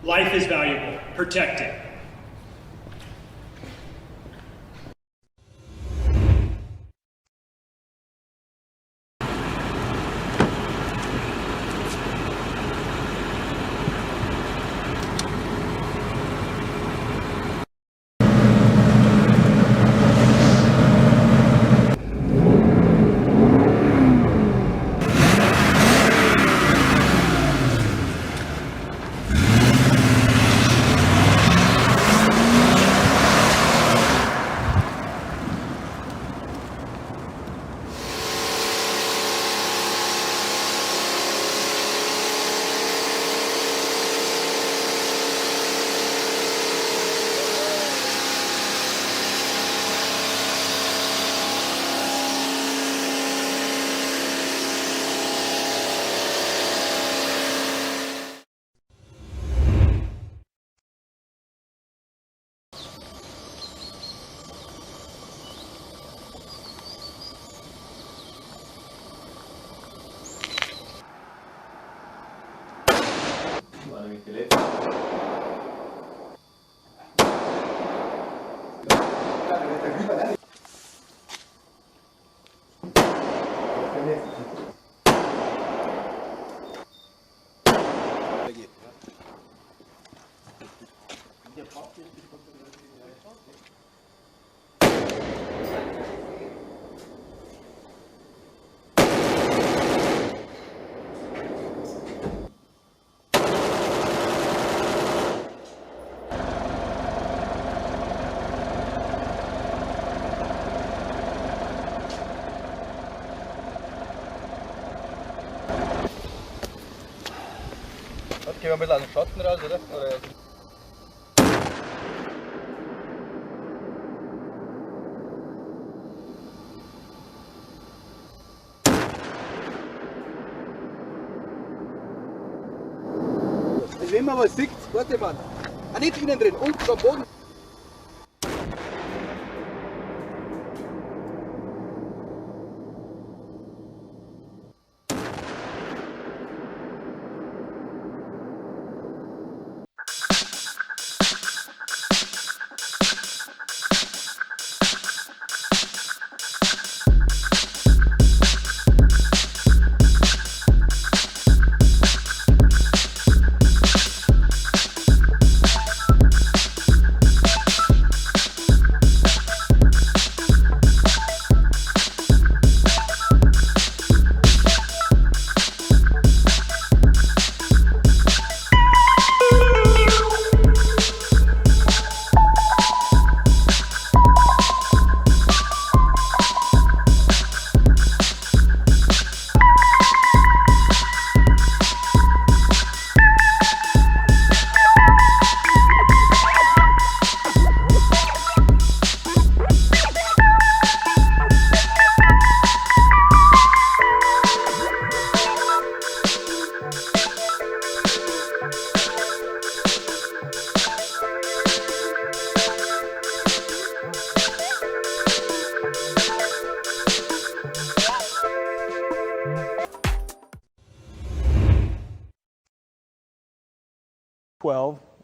Life is valuable. Protect it. Gehen wir ein bisschen aus dem Schatten raus, oder? Also wenn man was sieht, warte mal, auch nicht innen drin, unten am Boden.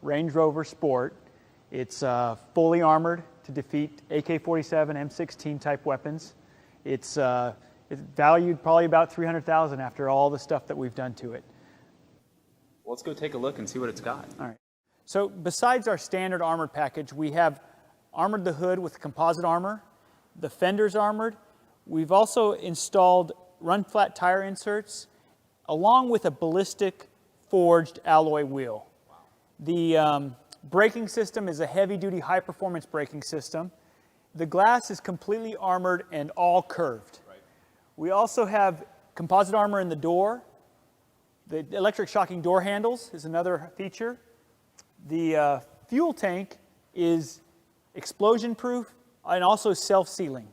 Range Rover Sport. It's fully armored to defeat AK-47, M16 type weapons. It's valued probably about $300,000 after all the stuff that we've done to it. Well, let's go take a look and see what it's got. All right. So besides our standard armored package, we have armored the hood with composite armor. The fender's armored. We've also installed run-flat tire inserts along with a ballistic forged alloy wheel. The braking system is a heavy-duty, high-performance braking system. The glass is completely armored and all curved. Right. We also have composite armor in the door. The electric shocking door handles is another feature. The fuel tank is explosion-proof and also self-sealing.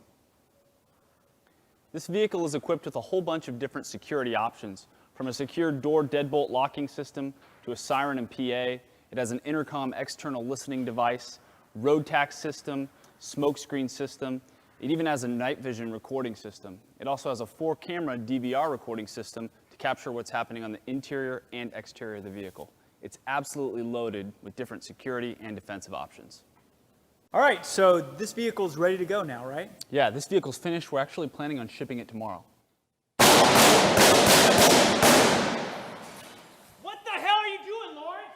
This vehicle is equipped with a whole bunch of different security options, from a secure door deadbolt locking system to a siren and PA. It has an intercom external listening device, road tax system, smoke screen system. It even has a night vision recording system. It also has a 4-camera DVR recording system to capture what's happening on the interior and exterior of the vehicle. It's absolutely loaded with different security and defensive options. All right, so this vehicle is ready to go now, right? Yeah, this vehicle's finished. We're actually planning on shipping it tomorrow. What the hell are you doing, Lawrence?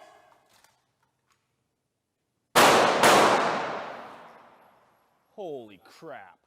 Holy crap.